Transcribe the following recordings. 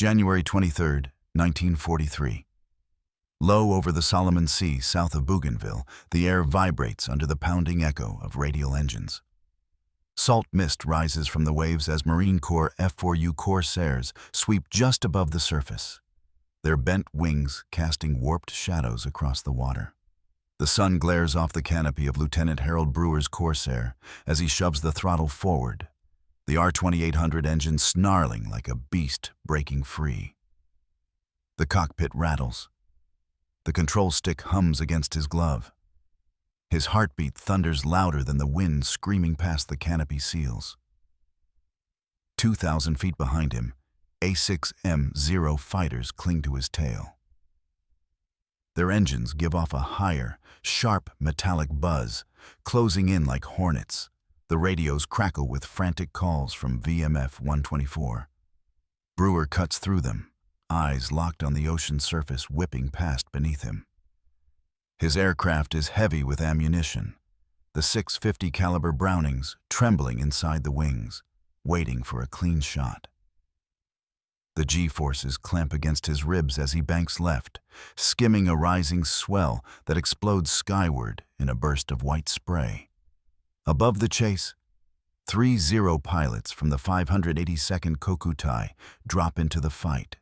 January 23, 1943. Low over the Solomon Sea south of Bougainville, the air vibrates under the pounding echo of radial engines. Salt mist rises from the waves as Marine Corps F4U Corsairs sweep just above the surface, their bent wings casting warped shadows across the water. The sun glares off the canopy of Lieutenant Harold Brewer's Corsair as he shoves the throttle forward, the R-2800 engine snarling like a beast breaking free. The cockpit rattles. The control stick hums against his glove. His heartbeat thunders louder than the wind screaming past the canopy seals. 2,000 feet behind him, A6M0 fighters cling to his tail. Their engines give off a higher, sharp, metallic buzz, closing in like hornets. The radios crackle with frantic calls from VMF 124. Brewer cuts through them, eyes locked on the ocean surface whipping past beneath him. His aircraft is heavy with ammunition, the .650 caliber Brownings trembling inside the wings, waiting for a clean shot. The G-forces clamp against his ribs as he banks left, skimming a rising swell that explodes skyward in a burst of white spray. Above the chase, 3 Zero pilots from the 582nd Kokutai drop into the fight.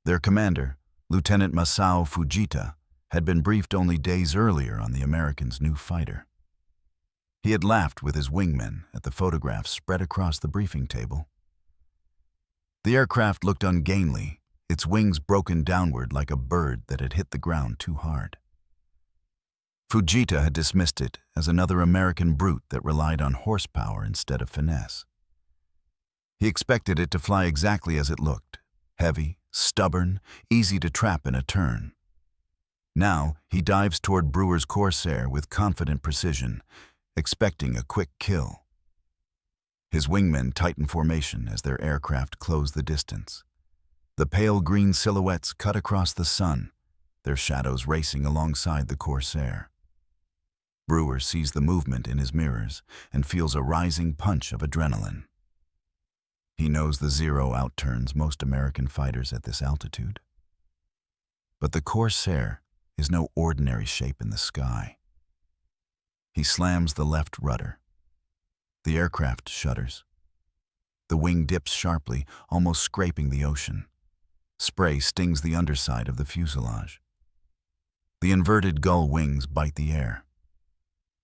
Their commander, Lieutenant Masao Fujita, had been briefed only days earlier on the Americans' new fighter. He had laughed with his wingmen at the photographs spread across the briefing table. The aircraft looked ungainly, its wings broken downward like a bird that had hit the ground too hard. Fujita had dismissed it as another American brute that relied on horsepower instead of finesse. He expected it to fly exactly as it looked, heavy, stubborn, easy to trap in a turn. Now he dives toward Brewer's Corsair with confident precision, expecting a quick kill. His wingmen tighten formation as their aircraft close the distance. The pale green silhouettes cut across the sun, their shadows racing alongside the Corsair. Brewer sees the movement in his mirrors and feels a rising punch of adrenaline. He knows the Zero outturns most American fighters at this altitude. But the Corsair is no ordinary shape in the sky. He slams the left rudder. The aircraft shudders. The wing dips sharply, almost scraping the ocean. Spray stings the underside of the fuselage. The inverted gull wings bite the air.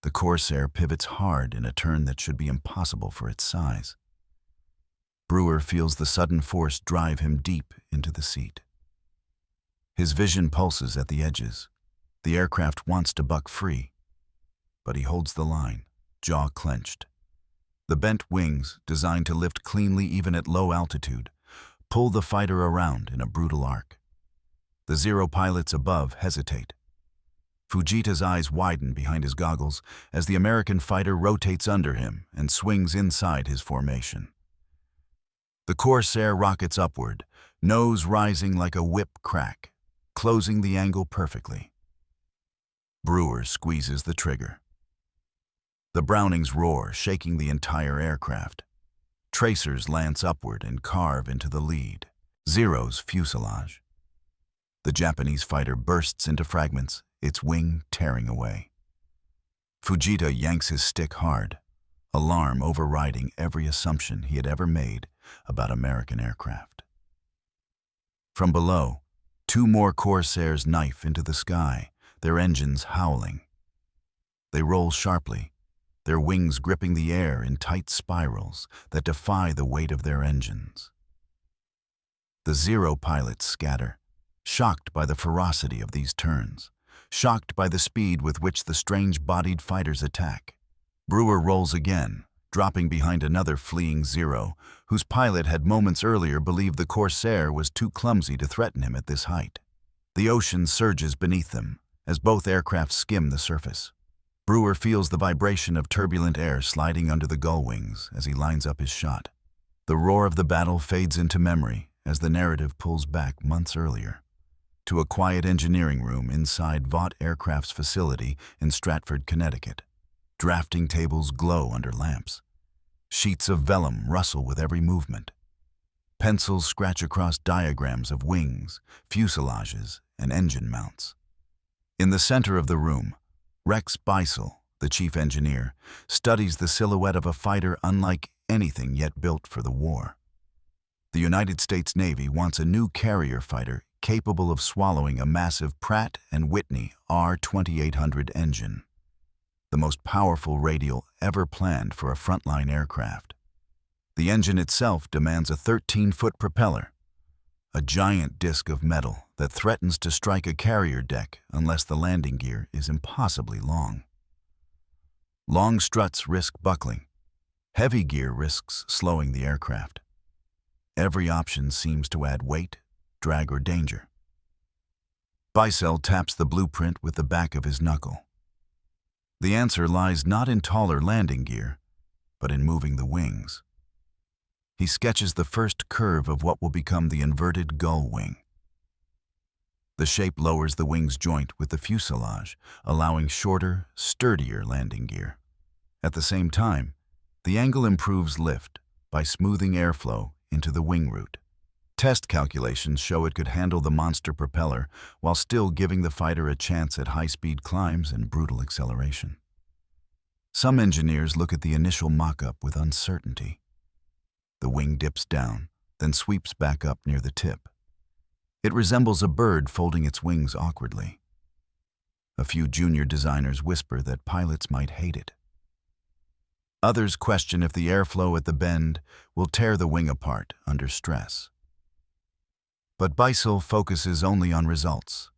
The Corsair pivots hard in a turn that should be impossible for its size. Brewer feels the sudden force drive him deep into the seat. His vision pulses at the edges. The aircraft wants to buck free, but he holds the line, jaw clenched. The bent wings, designed to lift cleanly even at low altitude, pull the fighter around in a brutal arc. The Zero pilots above hesitate. Fujita's eyes widen behind his goggles as the American fighter rotates under him and swings inside his formation. The Corsair rockets upward, nose rising like a whip crack, closing the angle perfectly. Brewer squeezes the trigger. The Brownings roar, shaking the entire aircraft. Tracers lance upward and carve into the lead, Zero's fuselage. The Japanese fighter bursts into fragments, its wing tearing away. Fujita yanks his stick hard, alarm overriding every assumption he had ever made about American aircraft. From below, 2 more Corsairs knife into the sky, their engines howling. They roll sharply, their wings gripping the air in tight spirals that defy the weight of their engines. The Zero pilots scatter, shocked by the ferocity of these turns, shocked by the speed with which the strange-bodied fighters attack. Brewer rolls again, dropping behind another fleeing Zero, whose pilot had moments earlier believed the Corsair was too clumsy to threaten him at this height. The ocean surges beneath them as both aircraft skim the surface. Brewer feels the vibration of turbulent air sliding under the gull wings as he lines up his shot. The roar of the battle fades into memory as the narrative pulls back months earlier, to a quiet engineering room inside Vought Aircraft's facility in Stratford, Connecticut. Drafting tables glow under lamps. Sheets of vellum rustle with every movement. Pencils scratch across diagrams of wings, fuselages, and engine mounts. In the center of the room, Rex Beisel, the chief engineer, studies the silhouette of a fighter unlike anything yet built for the war. The United States Navy wants a new carrier fighter capable of swallowing a massive Pratt & Whitney R-2800 engine, the most powerful radial ever planned for a frontline aircraft. The engine itself demands a 13-foot propeller, a giant disc of metal that threatens to strike a carrier deck unless the landing gear is impossibly long. Long struts risk buckling. Heavy gear risks slowing the aircraft. Every option seems to add weight, drag, or danger. Beisel taps the blueprint with the back of his knuckle. The answer lies not in taller landing gear, but in moving the wings. He sketches the first curve of what will become the inverted gull wing. The shape lowers the wing's joint with the fuselage, allowing shorter, sturdier landing gear. At the same time, the angle improves lift by smoothing airflow into the wing root. Test calculations show it could handle the monster propeller while still giving the fighter a chance at high-speed climbs and brutal acceleration. Some engineers look at the initial mock-up with uncertainty. The wing dips down, then sweeps back up near the tip. It resembles a bird folding its wings awkwardly. A few junior designers whisper that pilots might hate it. Others question if the airflow at the bend will tear the wing apart under stress. But Beisel focuses only on results.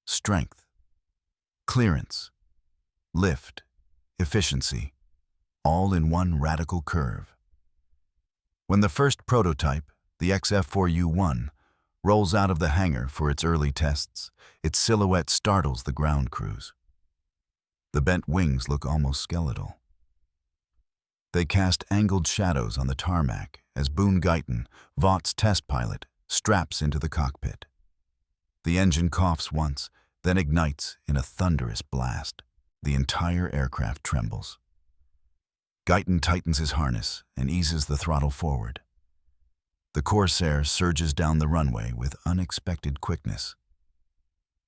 Strength, clearance, lift, efficiency, all in one radical curve. When the first prototype, the F4U rolls out of the hangar for its early tests, its silhouette startles the ground crews. The bent wings look almost skeletal. They cast angled shadows on the tarmac as Boone Guyton, Vaught's test pilot, straps into the cockpit. The engine coughs once, then ignites in a thunderous blast. The entire aircraft trembles. Guyton tightens his harness and eases the throttle forward. The Corsair surges down the runway with unexpected quickness.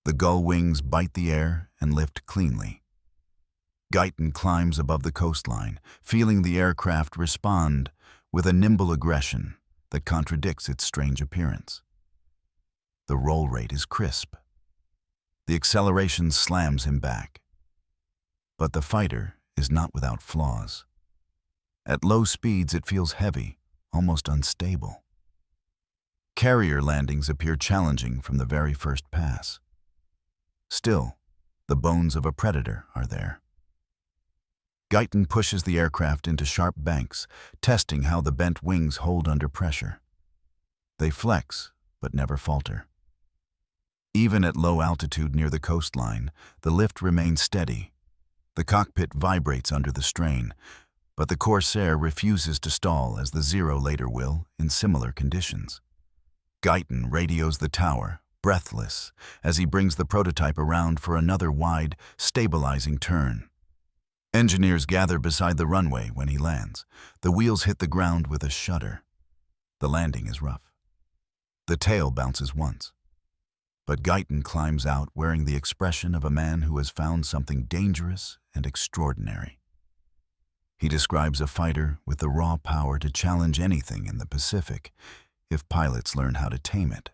The gull wings bite the air and lift cleanly. Guyton climbs above the coastline, feeling the aircraft respond with a nimble aggression that contradicts its strange appearance. The roll rate is crisp. The acceleration slams him back. But the fighter is not without flaws. At low speeds, it feels heavy, almost unstable. Carrier landings appear challenging from the very first pass. Still, the bones of a predator are there. Guyton pushes the aircraft into sharp banks, testing how the bent wings hold under pressure. They flex, but never falter. Even at low altitude near the coastline, the lift remains steady. The cockpit vibrates under the strain, but the Corsair refuses to stall as the Zero later will in similar conditions. Guyton radios the tower, breathless, as he brings the prototype around for another wide, stabilizing turn. Engineers gather beside the runway when he lands. The wheels hit the ground with a shudder. The landing is rough. The tail bounces once. But Guyton climbs out wearing the expression of a man who has found something dangerous and extraordinary. He describes a fighter with the raw power to challenge anything in the Pacific if pilots learn how to tame it.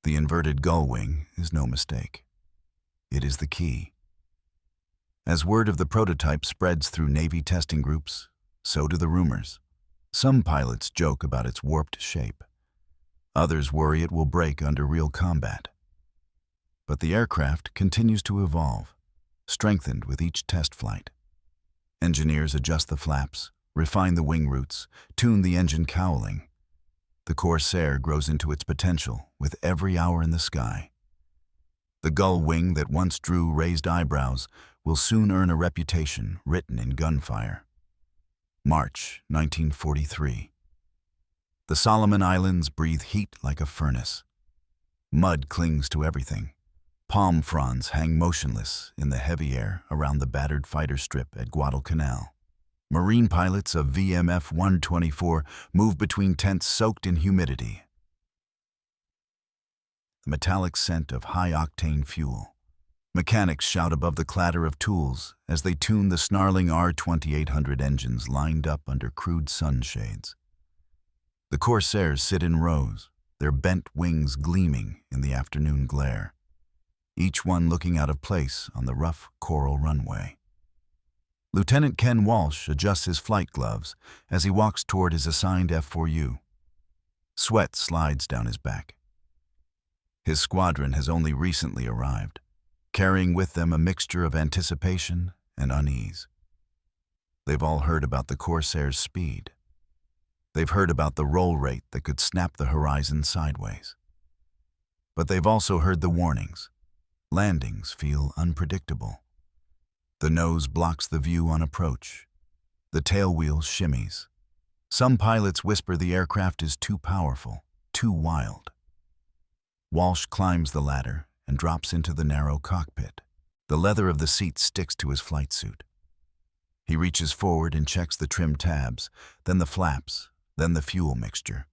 The inverted gull wing is no mistake. It is the key. As word of the prototype spreads through Navy testing groups, so do the rumors. Some pilots joke about its warped shape. Others worry it will break under real combat. But the aircraft continues to evolve, strengthened with each test flight. Engineers adjust the flaps, refine the wing roots, tune the engine cowling. The Corsair grows into its potential with every hour in the sky. The gull wing that once drew raised eyebrows will soon earn a reputation written in gunfire. March 1943. The Solomon Islands breathe heat like a furnace. Mud clings to everything. Palm fronds hang motionless in the heavy air around the battered fighter strip at Guadalcanal. Marine pilots of VMF 124 move between tents soaked in humidity. The metallic scent of high-octane fuel. Mechanics shout above the clatter of tools as they tune the snarling R2800 engines lined up under crude sunshades. The Corsairs sit in rows, their bent wings gleaming in the afternoon glare, each one looking out of place on the rough coral runway. Lieutenant Ken Walsh adjusts his flight gloves as he walks toward his assigned F4U. Sweat slides down his back. His squadron has only recently arrived, carrying with them a mixture of anticipation and unease. They've all heard about the Corsair's speed. They've heard about the roll rate that could snap the horizon sideways. But they've also heard the warnings. Landings feel unpredictable. The nose blocks the view on approach. The tail wheel shimmies. Some pilots whisper the aircraft is too powerful, too wild. Walsh climbs the ladder and drops into the narrow cockpit. The leather of the seat sticks to his flight suit. He reaches forward and checks the trim tabs, then the flaps, then the fuel mixture.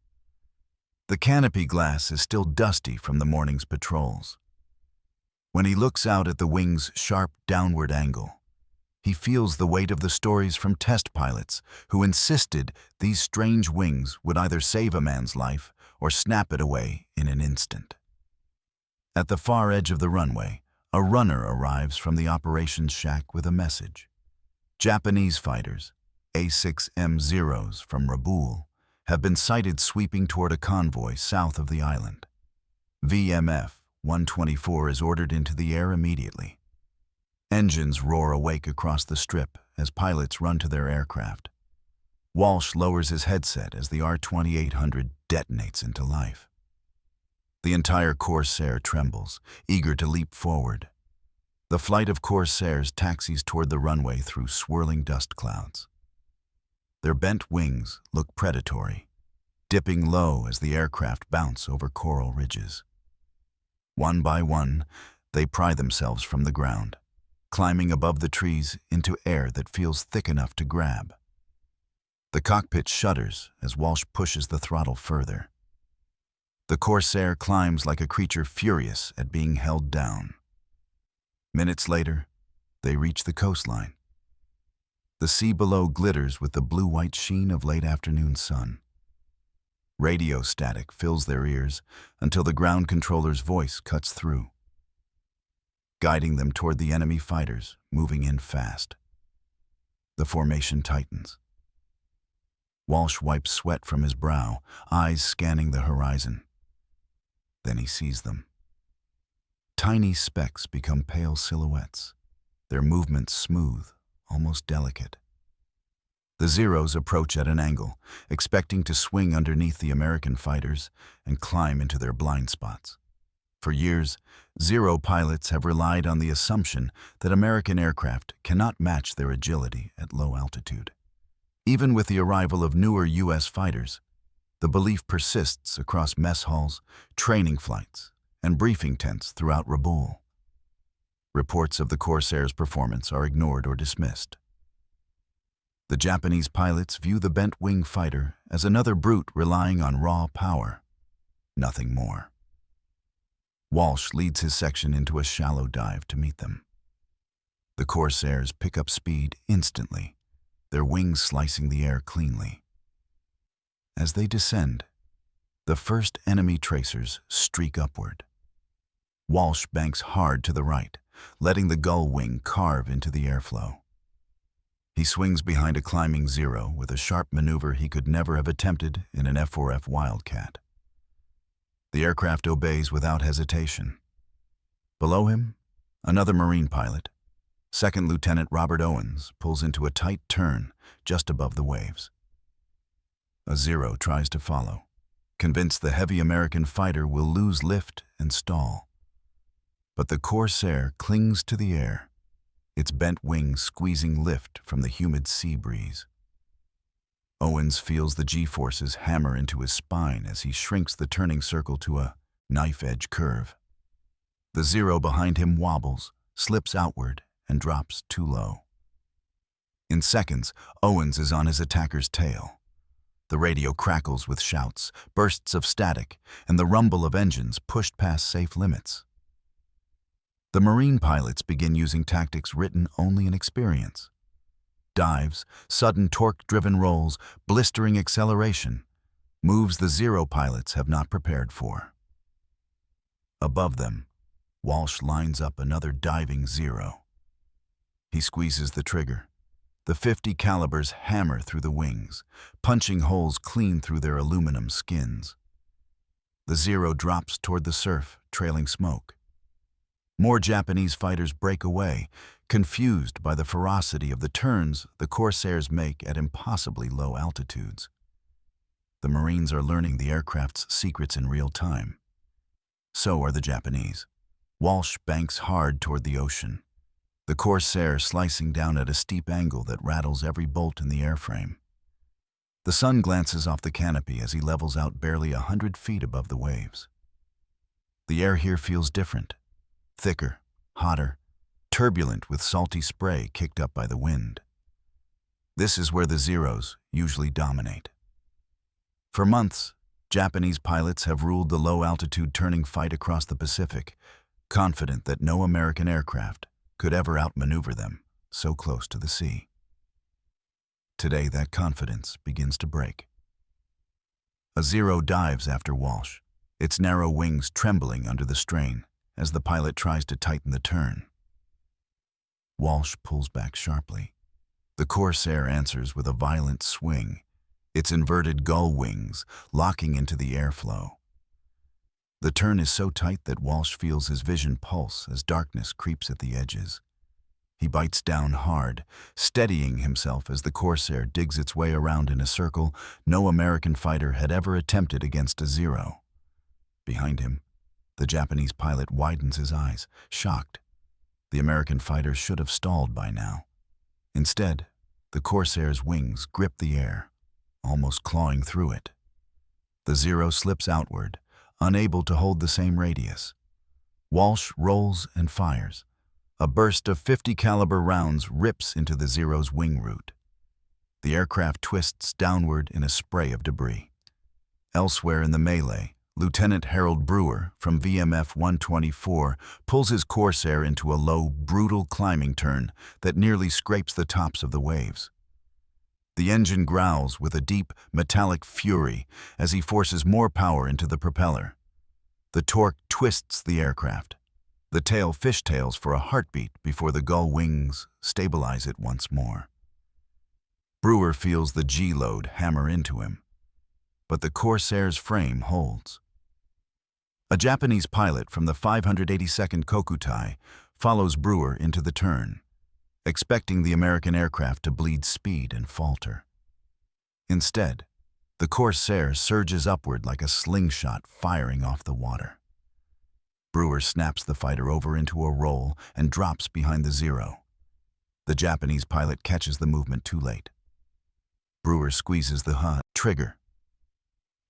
The canopy glass is still dusty from the morning's patrols. When he looks out at the wing's sharp downward angle, he feels the weight of the stories from test pilots who insisted these strange wings would either save a man's life or snap it away in an instant. At the far edge of the runway, a runner arrives from the operations shack with a message. Japanese fighters, A6M0s from Rabaul, have been sighted sweeping toward a convoy south of the island. VMF 124 is ordered into the air immediately. Engines roar awake across the strip as pilots run to their aircraft. Walsh lowers his headset as the R2800 detonates into life. The entire Corsair trembles, eager to leap forward. The flight of Corsairs taxis toward the runway through swirling dust clouds. Their bent wings look predatory, dipping low as the aircraft bounce over coral ridges. One by one, they pry themselves from the ground, climbing above the trees into air that feels thick enough to grab. The cockpit shudders as Walsh pushes the throttle further. The Corsair climbs like a creature furious at being held down. Minutes later, they reach the coastline. The sea below glitters with the blue-white sheen of late afternoon sun. Radio static fills their ears until the ground controller's voice cuts through, guiding them toward the enemy fighters moving in fast. The formation tightens. Walsh wipes sweat from his brow, eyes scanning the horizon. Then he sees them. Tiny specks become pale silhouettes, their movements smooth, almost delicate. The Zeros approach at an angle, expecting to swing underneath the American fighters and climb into their blind spots. For years, Zero pilots have relied on the assumption that American aircraft cannot match their agility at low altitude. Even with the arrival of newer U.S. fighters, the belief persists across mess halls, training flights, and briefing tents throughout Rabaul. Reports of the Corsair's performance are ignored or dismissed. The Japanese pilots view the bent-wing fighter as another brute relying on raw power, nothing more. Walsh leads his section into a shallow dive to meet them. The Corsairs pick up speed instantly, their wings slicing the air cleanly. As they descend, the first enemy tracers streak upward. Walsh banks hard to the right, letting the gull wing carve into the airflow. He swings behind a climbing Zero with a sharp maneuver he could never have attempted in an F4F Wildcat. The aircraft obeys without hesitation. Below him, another Marine pilot, Second Lieutenant Robert Owens, pulls into a tight turn just above the waves. A Zero tries to follow, convinced the heavy American fighter will lose lift and stall. But the Corsair clings to the air, its bent wings squeezing lift from the humid sea breeze. Owens feels the G-forces hammer into his spine as he shrinks the turning circle to a knife-edge curve. The Zero behind him wobbles, slips outward, and drops too low. In seconds, Owens is on his attacker's tail. The radio crackles with shouts, bursts of static, and the rumble of engines pushed past safe limits. The Marine pilots begin using tactics written only in experience. Dives, sudden torque-driven rolls, blistering acceleration, moves the Zero pilots have not prepared for. Above them, Walsh lines up another diving Zero. He squeezes the trigger. The .50 calibers hammer through the wings, punching holes clean through their aluminum skins. The Zero drops toward the surf, trailing smoke. More Japanese fighters break away, confused by the ferocity of the turns the Corsairs make at impossibly low altitudes. The Marines are learning the aircraft's secrets in real time. So are the Japanese. Walsh banks hard toward the ocean, the Corsair slicing down at a steep angle that rattles every bolt in the airframe. The sun glances off the canopy as he levels out barely 100 feet above the waves. The air here feels different, thicker, hotter, turbulent with salty spray kicked up by the wind. This is where the Zeros usually dominate. For months, Japanese pilots have ruled the low-altitude turning fight across the Pacific, confident that no American aircraft could ever outmaneuver them so close to the sea. Today, that confidence begins to break. A Zero dives after Walsh, its narrow wings trembling under the strain as the pilot tries to tighten the turn. Walsh pulls back sharply. The Corsair answers with a violent swing, its inverted gull wings locking into the airflow. The turn is so tight that Walsh feels his vision pulse as darkness creeps at the edges. He bites down hard, steadying himself as the Corsair digs its way around in a circle no American fighter had ever attempted against a Zero. Behind him, the Japanese pilot widens his eyes, shocked. The American fighter should have stalled by now. Instead, the Corsair's wings grip the air, almost clawing through it. The Zero slips outward, unable to hold the same radius. Walsh rolls and fires. A burst of .50 caliber rounds rips into the Zero's wing root. The aircraft twists downward in a spray of debris. Elsewhere in the melee, Lieutenant Harold Brewer from VMF 124 pulls his Corsair into a low, brutal climbing turn that nearly scrapes the tops of the waves. The engine growls with a deep, metallic fury as he forces more power into the propeller. The torque twists the aircraft. The tail fishtails for a heartbeat before the gull wings stabilize it once more. Brewer feels the G-load hammer into him, but the Corsair's frame holds. A Japanese pilot from the 582nd Kokutai follows Brewer into the turn, expecting the American aircraft to bleed speed and falter. Instead, the Corsair surges upward like a slingshot firing off the water. Brewer snaps the fighter over into a roll and drops behind the Zero. The Japanese pilot catches the movement too late. Brewer squeezes the trigger.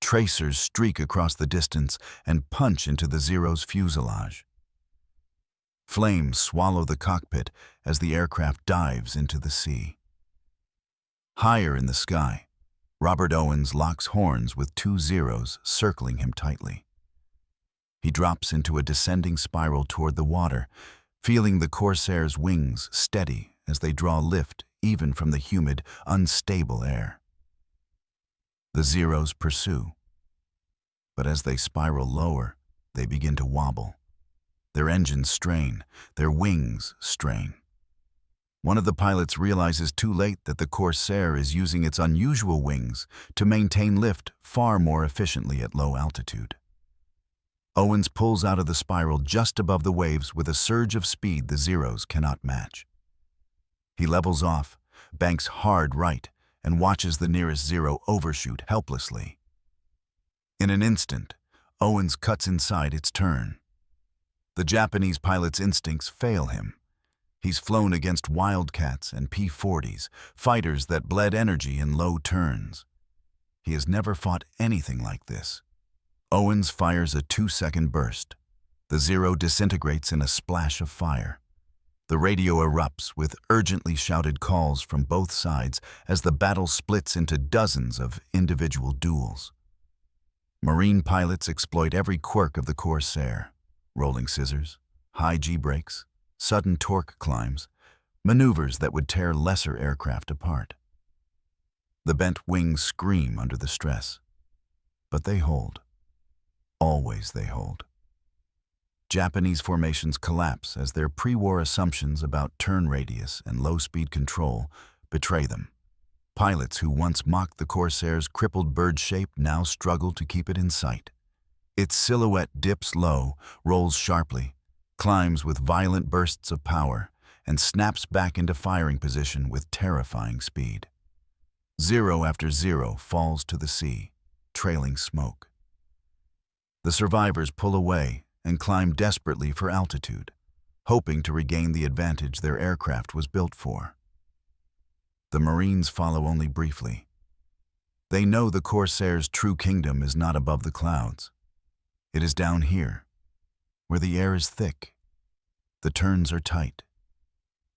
Tracers streak across the distance and punch into the Zero's fuselage. Flames swallow the cockpit as the aircraft dives into the sea. Higher in the sky, Robert Owens locks horns with two Zeros circling him tightly. He drops into a descending spiral toward the water, feeling the Corsair's wings steady as they draw lift even from the humid, unstable air. The Zeros pursue. But as they spiral lower, they begin to wobble. Their engines strain, their wings strain. One of the pilots realizes too late that the Corsair is using its unusual wings to maintain lift far more efficiently at low altitude. Owens pulls out of the spiral just above the waves with a surge of speed the Zeros cannot match. He levels off, banks hard right, and watches the nearest Zero overshoot helplessly. In an instant, Owens cuts inside its turn. The Japanese pilot's instincts fail him. He's flown against Wildcats and P-40s, fighters that bled energy in low turns. He has never fought anything like this. Owens fires a 2-second burst. The Zero disintegrates in a splash of fire. The radio erupts with urgently shouted calls from both sides as the battle splits into dozens of individual duels. Marine pilots exploit every quirk of the Corsair: rolling scissors, high G-brakes, sudden torque climbs, maneuvers that would tear lesser aircraft apart. The bent wings scream under the stress, but they hold. Always they hold. Japanese formations collapse as their pre-war assumptions about turn radius and low-speed control betray them. Pilots who once mocked the Corsair's crippled bird shape now struggle to keep it in sight. Its silhouette dips low, rolls sharply, climbs with violent bursts of power, and snaps back into firing position with terrifying speed. Zero after zero falls to the sea, trailing smoke. The survivors pull away and climb desperately for altitude, hoping to regain the advantage their aircraft was built for. The Marines follow only briefly. They know the Corsair's true kingdom is not above the clouds. It is down here, where the air is thick, the turns are tight,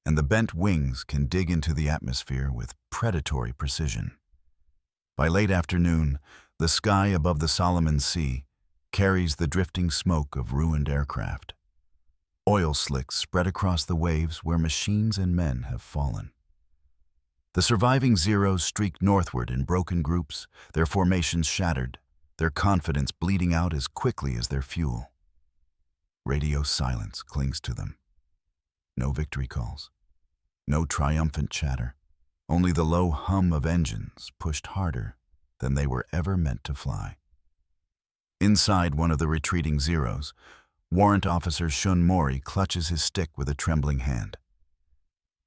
and the bent wings can dig into the atmosphere with predatory precision. By late afternoon, the sky above the Solomon Sea carries the drifting smoke of ruined aircraft. Oil slicks spread across the waves where machines and men have fallen. The surviving Zeros streak northward in broken groups, their formations shattered, their confidence bleeding out as quickly as their fuel. Radio silence clings to them. No victory calls, no triumphant chatter, only the low hum of engines pushed harder than they were ever meant to fly. Inside one of the retreating Zeros, Warrant Officer Shun Mori clutches his stick with a trembling hand.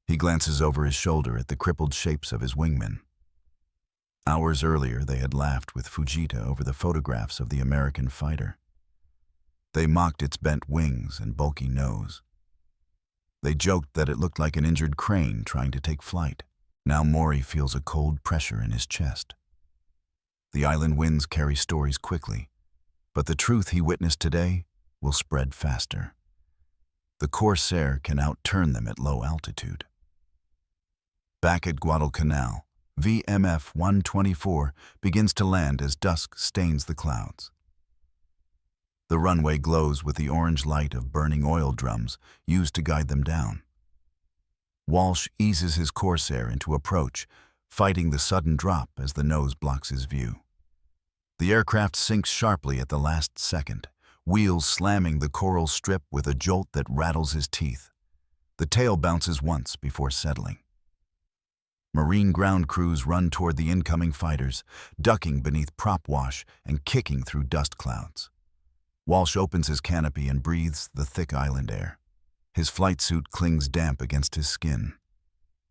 He glances over his shoulder at the crippled shapes of his wingmen. Hours earlier, they had laughed with Fujita over the photographs of the American fighter. They mocked its bent wings and bulky nose. They joked that it looked like an injured crane trying to take flight. Now Mori feels a cold pressure in his chest. The island winds carry stories quickly, but the truth he witnessed today will spread faster. The Corsair can outturn them at low altitude. Back at Guadalcanal, VMF 124 begins to land as dusk stains the clouds. The runway glows with the orange light of burning oil drums used to guide them down. Walsh eases his Corsair into approach, fighting the sudden drop as the nose blocks his view. The aircraft sinks sharply at the last second, wheels slamming the coral strip with a jolt that rattles his teeth. The tail bounces once before settling. Marine ground crews run toward the incoming fighters, ducking beneath prop wash and kicking through dust clouds. Walsh opens his canopy and breathes the thick island air. His flight suit clings damp against his skin.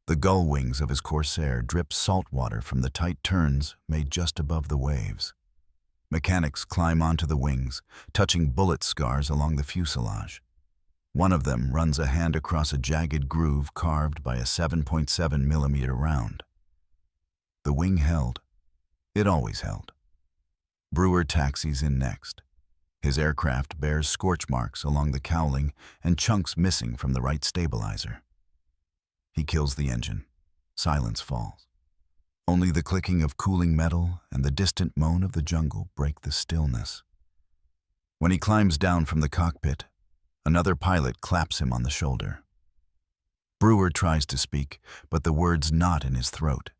The gull wings of his Corsair drip salt water from the tight turns made just above the waves. Mechanics climb onto the wings, touching bullet scars along the fuselage. One of them runs a hand across a jagged groove carved by a 7.7 millimeter round. The wing held. It always held. Brewer taxis in next. His aircraft bears scorch marks along the cowling and chunks missing from the right stabilizer. He kills the engine. Silence falls. Only the clicking of cooling metal and the distant moan of the jungle break the stillness. When he climbs down from the cockpit, another pilot claps him on the shoulder. Brewer tries to speak, but the words knot in his throat.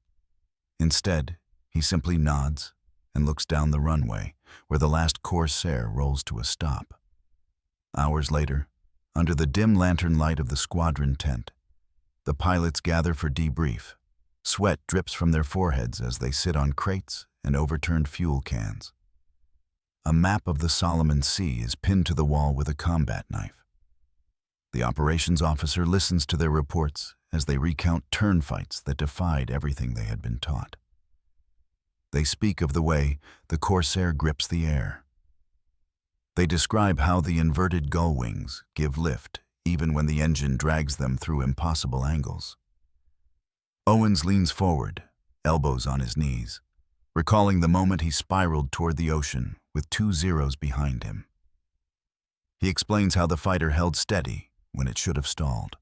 Instead, he simply nods and looks down the runway, where the last Corsair rolls to a stop. Hours later, under the dim lantern light of the squadron tent, the pilots gather for debrief. Sweat drips from their foreheads as they sit on crates and overturned fuel cans. A map of the Solomon Sea is pinned to the wall with a combat knife. The operations officer listens to their reports as they recount turn fights that defied everything they had been taught. They speak of the way the Corsair grips the air. They describe how the inverted gull wings give lift even when the engine drags them through impossible angles. Owens leans forward, elbows on his knees, recalling the moment he spiraled toward the ocean with 2 Zeros behind him. He explains how the fighter held steady when it should have stalled.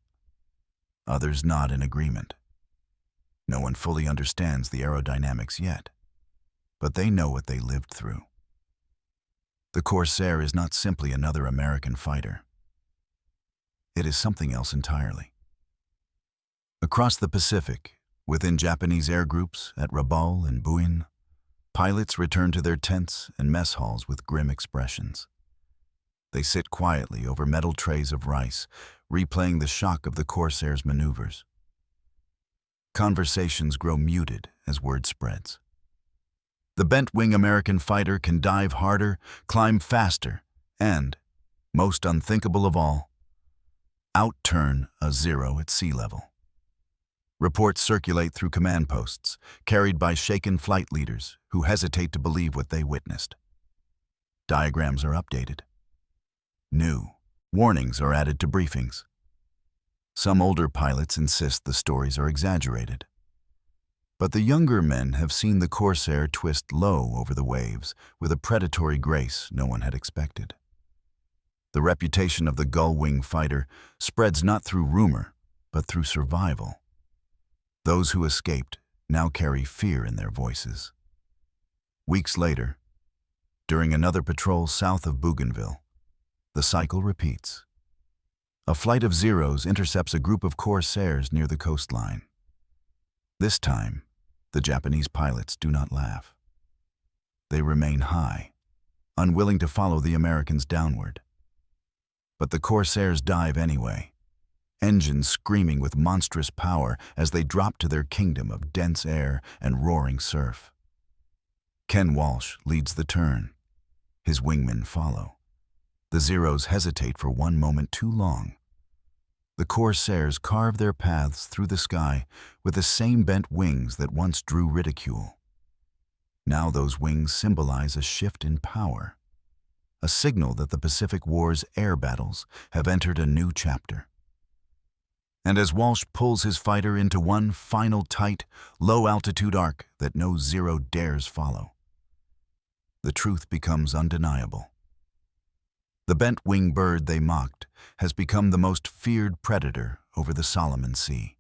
Others nod in agreement. No one fully understands the aerodynamics yet, but they know what they lived through. The Corsair is not simply another American fighter. It is something else entirely. Across the Pacific, within Japanese air groups at Rabaul and Bougainville, pilots return to their tents and mess halls with grim expressions. They sit quietly over metal trays of rice, replaying the shock of the Corsair's maneuvers. Conversations grow muted as word spreads. The bent-wing American fighter can dive harder, climb faster, and, most unthinkable of all, outturn a Zero at sea level. Reports circulate through command posts, carried by shaken flight leaders who hesitate to believe what they witnessed. Diagrams are updated. New warnings are added to briefings. Some older pilots insist the stories are exaggerated. But the younger men have seen the Corsair twist low over the waves with a predatory grace no one had expected. The reputation of the gull-wing fighter spreads not through rumor, but through survival. Those who escaped now carry fear in their voices. Weeks later, during another patrol south of Bougainville, the cycle repeats. A flight of Zeros intercepts a group of Corsairs near the coastline. This time, the Japanese pilots do not laugh. They remain high, unwilling to follow the Americans downward. But the Corsairs dive anyway, engines screaming with monstrous power as they drop to their kingdom of dense air and roaring surf. Ken Walsh leads the turn. His wingmen follow. The Zeros hesitate for one moment too long. The Corsairs carve their paths through the sky with the same bent wings that once drew ridicule. Now those wings symbolize a shift in power, a signal that the Pacific War's air battles have entered a new chapter. And as Walsh pulls his fighter into one final tight, low-altitude arc that no Zero dares follow, the truth becomes undeniable. The bent-wing bird they mocked has become the most feared predator over the Solomon Sea.